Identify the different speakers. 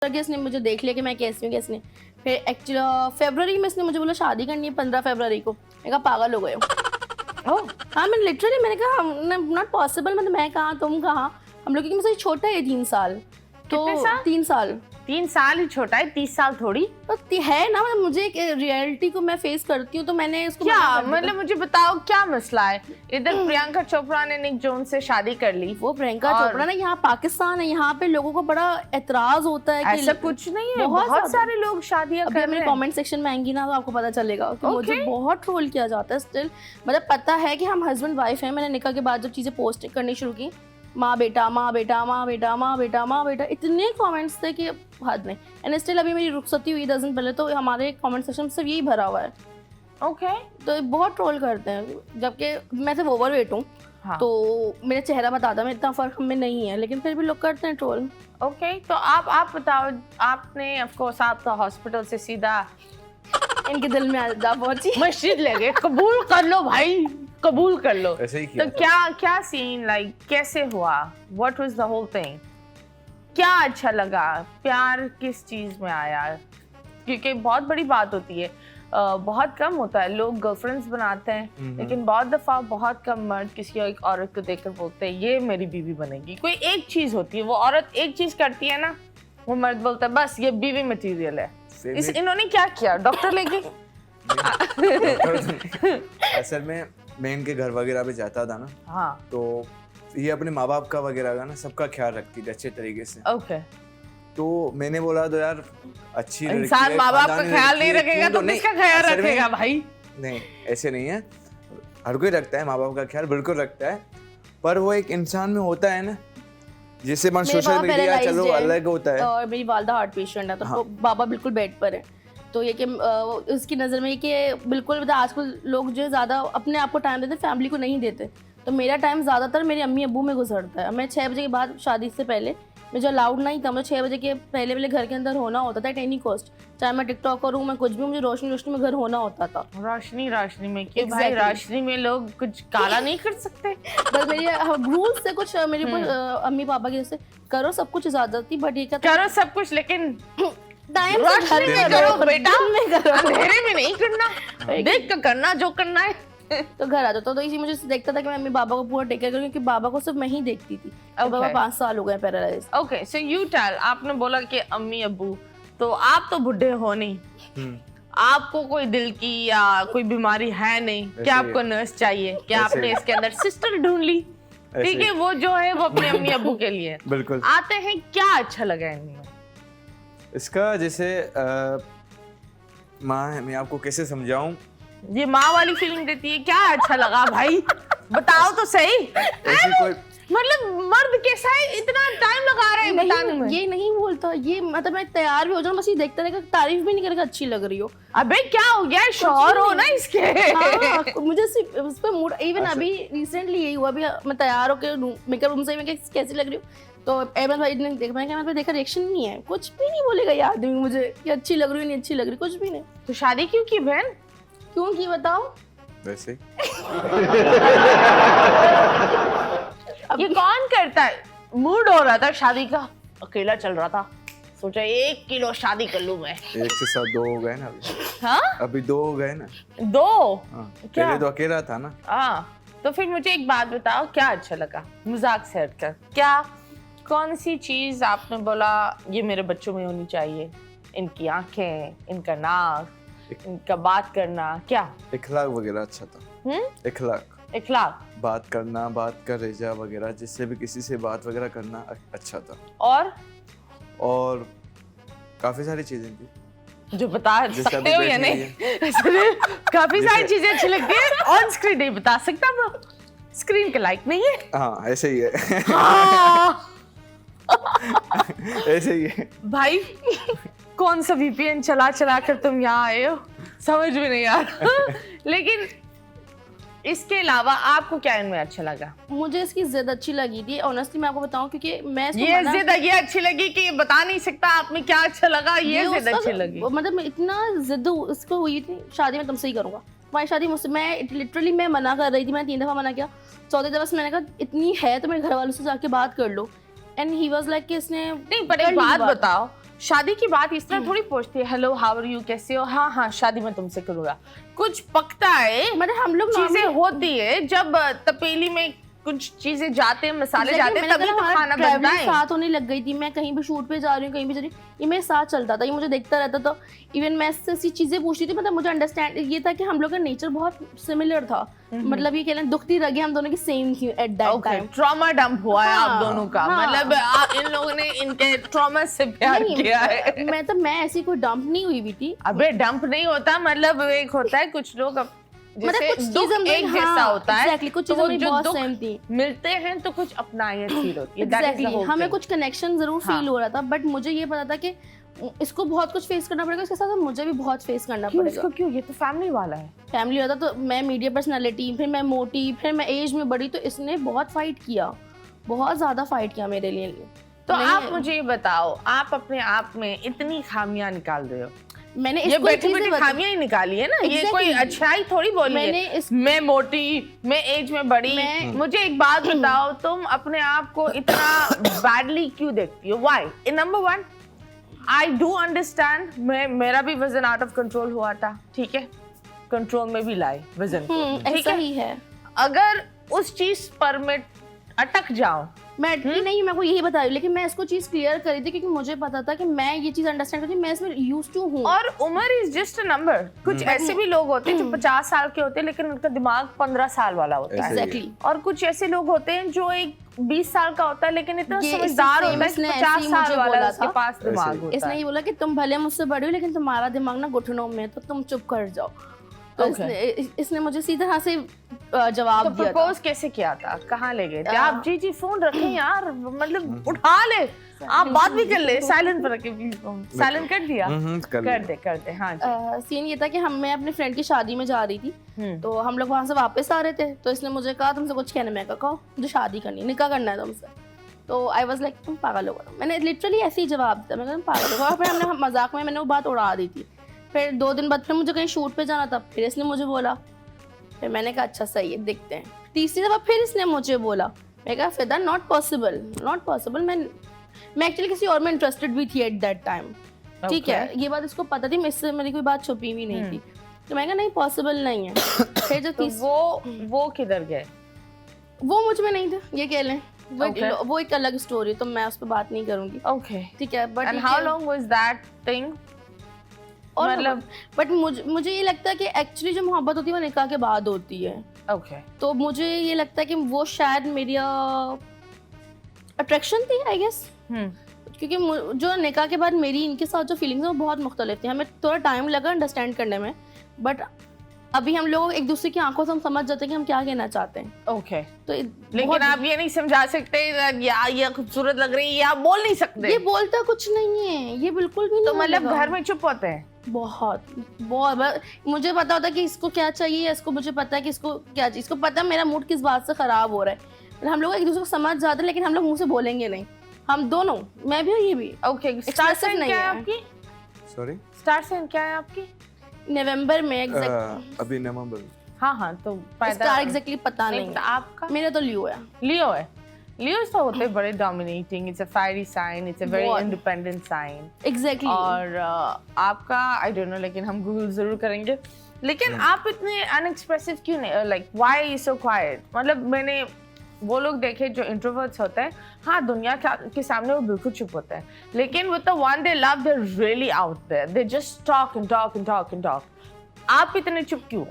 Speaker 1: इसने मुझे देख लिया कि मैं कैसी हूँ कैसी नहीं। फिर एक्चुअली फरवरी में इसने मुझे बोला शादी करनी है 15 फरवरी को। मैंने कहा पागल हो गए हो। हाँ मैंने लिटरली मैंने कहा नॉट पॉसिबल, मतलब मैं कहाँ तुम कहाँ, हम लोग क्योंकि मुझसे छोटा है 3 साल। तो 3 साल
Speaker 2: 3 साल ही छोटा है, 30 साल थोड़ी
Speaker 1: है ना। मतलब मुझे एक रियलिटी को मैं फेस करती हूँ तो मैंने उसको
Speaker 2: क्या मतलब मुझे बताओ क्या मसला है। इधर प्रियंका चोपड़ा ने निक जोन्स से शादी कर ली।
Speaker 1: वो प्रियंका चोपड़ा ना, यहाँ पाकिस्तान है, यहाँ पे लोगों को बड़ा एतराज होता है कि
Speaker 2: ऐसा कुछ नहीं है, बहुत सारे लोग शादियां कर रहे हैं।
Speaker 1: कमेंट सेक्शन में आएंगी ना तो आपको पता चलेगा कि मुझे बहुत ट्रोल किया जाता है स्टिल। मतलब पता है कि हम हस्बैंड वाइफ हैं। मैंने निकाह के बाद जब चीजें पोस्ट करनी शुरू की, माँ बेटा माँ बेटा माँ बेटा माँ बेटा माँ बेटा, इतने कमेंट्स थे कि हद नहीं। एंड स्टिल अभी मेरी रुखसती हुई 10 दिन पहले तो हमारे कमेंट सेक्शन में सिर्फ यही भरा हुआ है।
Speaker 2: ओके
Speaker 1: तो बहुत ट्रोल करते हैं, जबकि मैं सिर्फ ओवरवेट हूँ। हाँ। तो मेरा चेहरा बताता है इतना फर्क हमें नहीं है, लेकिन फिर भी लोग करते हैं ट्रोल।
Speaker 2: ओके तो आप बताओ, आपने ऑफ कोर्स आप तो हॉस्पिटल से सीधा
Speaker 1: इनके दिल में जा पहुंची,
Speaker 2: मस्जिद ले गए। कबूल कर लो भाई, कबूल कर लो।
Speaker 3: ऐसे ही किया
Speaker 2: तो क्या सीन लाइक कैसे हुआ, what was the whole thing, क्या अच्छा लगा, प्यार किस चीज में आया? क्योंकि बहुत बड़ी बात होती है, बहुत कम होता है लोग गर्लफ्रेंड्स बनाते हैं, लेकिन बहुत दफा बहुत कम मर्द किसी एक औरत को देखकर बोलते हैं ये मेरी बीवी बनेगी। कोई एक चीज होती है, वो औरत एक चीज करती है ना, वो मर्द बोलता है बस ये बीवी मटेरियल है। इन्होंने क्या किया, डॉक्टर लेके?
Speaker 3: असल में मैं इनके घर वगैरह पे जाता था ना,
Speaker 2: हाँ,
Speaker 3: तो ये अपने माँ बाप का वगैरह का ना सबका ख्याल रखती थी अच्छे तरीके से।
Speaker 2: ओके
Speaker 3: तो मैंने बोला तो यार अच्छी
Speaker 2: इंसान माँ बाप का ख्याल नहीं रखेगा तो किसका ख्याल रखेगा भाई?
Speaker 3: नहीं ऐसे नहीं है, हर कोई रखता है माँ बाप का ख्याल, बिल्कुल रखता है, पर वो एक इंसान में होता है ना, जैसे मन सोशल मीडिया चलो अलग होता है।
Speaker 1: और मेरी वालदा हार्ट पेशेंट है तो हाँ। बाबा बिल्कुल बेड पर है। तो ये कि उसकी नज़र में कि बिल्कुल मतलब आजकल लोग जो ज़्यादा अपने आप को टाइम देते फैमिली को नहीं देते। तो मेरा टाइम ज़्यादातर मेरे अम्मी अब्बू में गुजरता है। मैं 6 बजे के बाद शादी से पहले मुझे अलाउड नहीं था, मुझे 6 बजे के पहले घर के अंदर होना होता था एट एनी कॉस्ट। चाहे मैं टिकटॉक करूँ मैं कुछ भी, मुझे रोशनी में घर होना होता था।
Speaker 2: रोशनी में क्यों भाई? रोशनी में लोग कुछ काला नहीं कर सकते?
Speaker 1: बस मेरी रूल्स से कुछ मेरे ऊपर अम्मी पापा की जैसे करो सब कुछ इजाजत थी, बट ये
Speaker 2: करो सब कुछ लेकिन
Speaker 1: टाइम
Speaker 2: रोशनी में करो बेटा, अंधेरे में नहीं करना, देख कर करना जो करना है।
Speaker 1: तो घर आ जाता तो इसी मुझे देखता था कि मैं अपने बाबा को पूरा टेक केयर करूँ, क्योंकि बाबा को सिर्फ मैं ही देखती थी। बाबा 5 साल हो गए paralyse.
Speaker 2: Okay so you tell, आपने बोला कि अम्मी अब्बू, तो आप तो बुढ़े हो नहीं, आपको कोई दिल की या कोई बीमारी है नहीं, क्या आपको नर्स चाहिए? क्या आपने इसके अंदर सिस्टर ढूंढ ली? ठीक है, वो जो है वो अपने अम्मी अब्बू के लिए।
Speaker 3: बिल्कुल
Speaker 2: आते हैं, क्या अच्छा लगा इनमें?
Speaker 3: इसका जैसे माँ है, मैं आपको कैसे समझाऊं,
Speaker 2: ये माँ वाली फीलिंग देती है। क्या अच्छा लगा भाई, बताओ तो सही।
Speaker 3: कोई
Speaker 2: मतलब मर्द कैसा है, इतना टाइम लगा रहे हैं बताने में।
Speaker 1: ये नहीं बोलता, ये मतलब मैं तैयार भी हो जाऊं बस ये देखता रहेगा, तारीफ भी नहीं करेगा अच्छी लग रही हो।
Speaker 2: अबे क्या हो गया, शौहर हो ना इसके।
Speaker 1: हाँ, मुझे उस पे मूड इवन अभी रिसेंटली यही हुआ, अभी मैं तैयार होकर मेकअप रूम से मैं कैसी लग रही हूँ, तो अहमद भाई ने देखा, मैंने अहमद भाई देखा रिएक्शन नहीं है, कुछ भी नहीं बोलेगा ये आदमी मुझे कि अच्छी लग रही है नहीं अच्छी लग रही, कुछ भी नहीं।
Speaker 2: तो शादी क्यों की बहन?
Speaker 1: क्यों की बताओ?
Speaker 3: वैसे
Speaker 2: ये कौन करता है? मूड हो रहा था शादी का, अकेला चल रहा था, सोचा 1 किलो शादी कर लूं मैं।
Speaker 3: 1 से 7 2 हो गए ना अभी।
Speaker 2: हाँ
Speaker 3: अभी 2 हो गए ना।
Speaker 2: 2?
Speaker 3: हाँ,
Speaker 2: क्या?
Speaker 3: पहले तो अकेला था ना।
Speaker 2: हाँ, तो फिर मुझे एक बात बताओ, क्या अच्छा लगा मजाक से हटकर? क्या कौन सी चीज आपने बोला ये मेरे बच्चों में होनी चाहिए? इनकी आंखें, इनका नाक, इनका बात करना, क्या
Speaker 3: इखलाक वगैरह अच्छा था। इखलाक बात करना, बात का रेजा वगैरह, जिससे भी किसी से बात वगैरह करना अच्छा था। और काफी सारी चीजें थी
Speaker 2: जो बता सकते हो या नहीं? काफी सारी चीजें अच्छी लगती है, ऑन स्क्रीन नहीं बता सकता ब्रो, स्क्रीन के लाइक नहीं है।
Speaker 3: हाँ ऐसे ही है।
Speaker 2: हाँ।
Speaker 3: ऐसे ही है
Speaker 2: भाई। कौन सा VPN चला कर तुम यहाँ आए हो, समझ में नहीं आ रहा। लेकिन इसके अलावा आपको क्या इनमें अच्छा लगा?
Speaker 1: मुझे इसकी जिद अच्छी लगी थी ऑनेस्टली, मैं आपको बताऊं, क्योंकि मैं
Speaker 2: ये जिद ये अच्छी लगी कि ये बता नहीं सकता आप में क्या अच्छा लगा, ये जिद अच्छी लगी।
Speaker 1: मतलब इतना जिद इसको हुई थी, शादी में तुमसे ही करूंगा, तुम्हारी शादी मुझसे, मैं लिटरली मैं मना कर रही थी, मैंने 3 दफा मना किया, 4थी दफा मैंने कहा इतनी है तो मेरे घर वालों से जाके बात कर लो, एंड ही वाज लाइक कि इसने
Speaker 2: नहीं, पर एक बात बताओ, शादी की बात इस तरह थोड़ी पूछती है, हेलो हाउ आर यू, कैसे हो, हाँ हाँ शादी मैं तुमसे करूंगा। कुछ पकता है,
Speaker 1: मतलब हम लोग
Speaker 2: चीजें होती है, जब तपेली में कुछ चीजें जाते हैं, मसाले जाते हैं, तभी तो खाना बनता है।
Speaker 1: साथ होने लग गई थी, मैं कहीं भी शूट पे जा रही हूँ, कहीं भी जा रही हूँ, ये मेरे साथ चलता था, ये मुझे देखता रहता था। इवन मैं ऐसी चीजें पूछती थी, मतलब मुझे अंडरस्टैंड ये था कि हम लोग का नेचर बहुत सिमिलर था। मतलब ये कहना दुखती रगी हम दोनों की सेम थी at that time.
Speaker 2: Trauma dump हुआ है आप दोनों का, मतलब इन लोगों ने इनके ट्रॉमा से प्यार किया है।
Speaker 1: मैं ऐसी कोई डंप नहीं हुई भी थी।
Speaker 2: अबे डंप नहीं होता, मतलब एक होता है कुछ लोग
Speaker 1: मतलब कुछ
Speaker 2: दुख एक जैसा होता है,
Speaker 1: exactly, कुछ चीजें बहुत सेम थी,
Speaker 2: मिलते हैं तो कुछ अपनायत फील होती है।
Speaker 1: exactly, हमें कुछ कनेक्शन जरूर फील हो रहा था, बट मुझे ये पता था कि इसको बहुत कुछ फेस करना पड़ेगा, इसके साथ मुझे भी बहुत फेस करना पड़ेगा।
Speaker 2: इसको क्यों? ये तो फैमिली वाला है।
Speaker 1: फैमिली वाला तो मैं मीडिया पर्सनालिटी, फिर मैं मोटी, फिर मैं एज में बड़ी, तो इसने बहुत फाइट किया, बहुत ज्यादा फाइट किया मेरे लिए।
Speaker 2: तो आप मुझे ये बताओ, आप अपने आप में इतनी खामियां निकाल रहे हो,
Speaker 1: मैंने
Speaker 2: ये बैठी खामियां ही निकाली है ना, ये कोई अच्छाई थोड़ी बोली है। मैं मोटी, मैं एज में बड़ी। मुझे एक बात बताओ, तुम अपने आप को इतना बैडली क्यों देखती हो? Why? Number one, I do understand, मेरा भी वजन आउट ऑफ कंट्रोल हुआ था, ठीक है, कंट्रोल में भी लाए वजन को, ठीक है। अगर उस चीज पर मैं अटक जाऊं,
Speaker 1: मैं नहीं, मैं को यही बता रही हूँ, लेकिन मैं इसको चीज क्लियर करी थी क्योंकि मुझे पता था कि मैं ये चीज अंडरस्टैंड करती हूँ, मैं इसमें यूज्ड टू हूँ।
Speaker 2: और उम्र इज जस्ट अ नंबर। कुछ ऐसे भी लोग होते हैं जो 50 साल के होते हैं लेकिन उनका दिमाग 15 साल वाला होता है।
Speaker 1: Exactly.
Speaker 2: और कुछ ऐसे लोग होते हैं जो एक 20 साल का होता है लेकिन इतना समझदार होता है, 50 साल वाला उसके पास दिमाग होता है।
Speaker 1: इसने ये बोला कि तुम भले मुझसे बड़ी हो लेकिन तुम्हारा दिमाग ना घुटनों में, तो तुम चुप कर जाओ। तो इसने मुझे सीधा हाथ से जवाब दिया।
Speaker 2: प्रपोज कैसे किया था, कहाँ ले गए थे आप? जी फोन रखें यार, मतलब उठा ले, आप बात भी कर ले, साइलेंट पर रखे प्लीज फोन। साइलेंट कर दिया? कर दे। हाँ
Speaker 1: सीन ये था कि मैं अपने फ्रेंड की शादी में जा रही थी, तो हम लोग वहाँ से वापस आ रहे थे, तो इसने मुझे कहा तुमसे कुछ कहना। मैं कहा मुझे शादी करनी, निकाह करना है तुमसे। तो आई वाज लाइक तुम पागल हो गए। मैंने लिटरली ऐसे ही जवाब दिया, मैं तुम पागल हो गए। फिर हमने मजाक में मैंने वो बात उड़ा दी थी। फिर 2 दिन बाद फिर मुझे कहीं शूट पे जाना था, फिर इसने मुझे बोला। फिर मैंने कहा अच्छा सही है, देखते हैं। तीसरी दफा फिर इसने मुझे बोला। मैं कहा फिदा नॉट पॉसिबल। मैं एक्चुअली किसी और में इंटरेस्टेड भी थी एट दैट टाइम, ठीक है, ये बात इसको पता थी, मुझसे मेरी कोई बात छुपी हुई नहीं थी। तो मैं कहा नहीं पॉसिबल नहीं है। फिर जो
Speaker 2: वो किधर गए?
Speaker 1: वो मुझ में नहीं थे, ये कह लें। वो एक अलग स्टोरी, तो मैं उस पर बात नहीं करूंगी,
Speaker 2: ओके,
Speaker 1: ठीक है। But
Speaker 2: how long was that thing?
Speaker 1: और मतलब बट मुझे ये लगता है कि एक्चुअली जो मोहब्बत होती है वो निकाह के बाद होती है।
Speaker 2: ओके।
Speaker 1: तो मुझे ये लगता है कि वो शायद मेरी अट्रैक्शन थी, आई गेस। क्योंकि जो निकाह के बाद मेरी इनके साथ जो फीलिंग्स हैं वो बहुत मुख्तलिफ थी। हमें थोड़ा टाइम लगा अंडरस्टैंड करने में, बट अभी हम लोग एक दूसरे की आंखों से हम समझ जाते हैं कि हम क्या कहना चाहते हैं।
Speaker 2: ओके।
Speaker 1: तो
Speaker 2: लेकिन आप ये नहीं समझा सकते या ये खूबसूरत लग रही है, या आप बोल नहीं सकते।
Speaker 1: ये बोलता कुछ नहीं है, ये बिल्कुल भी नहीं।
Speaker 2: तो मतलब घर में चुप होते हैं?
Speaker 1: बहुत मुझे पता होता है कि इसको क्या चाहिए, इसको मुझे पता है कि इसको क्या चाहिए, इसको पता है मेरा मूड किस बात से खराब हो रहा है। हम लोग एक दूसरे को समझ जाते हैं, लेकिन हम लोग मुंह से बोलेंगे नहीं, हम दोनों, मैं भी और ये भी।
Speaker 2: ओके। स्टार साइन क्या है आपकी?
Speaker 3: सॉरी,
Speaker 2: स्टार साइन क्या है आपकी?
Speaker 1: नवंबर में एग्जैक्ट।
Speaker 3: अभी नवंबर।
Speaker 2: हाँ तो
Speaker 1: स्टार एग्जैक्टली पता नहीं।
Speaker 2: आपका?
Speaker 1: मेरा तो लियो है।
Speaker 2: लियोस तो होते हैं बड़े dominating, it's a fiery sign, it's a very independent sign.
Speaker 1: Exactly.
Speaker 2: और आपका आई डोंट नो, लेकिन हम गूगल जरूर करेंगे। लेकिन आप इतने अनएक्सप्रेसिव क्यों नहीं, like why you so quite? मतलब मैंने वो लोग देखे जो इंट्रोवर्ट्स होते हैं, हाँ दुनिया के सामने वो बिल्कुल चुप होते हैं, लेकिन with the one they love they are really out there, they just talk and talk and talk and talk. आप इतने चुप क्यों?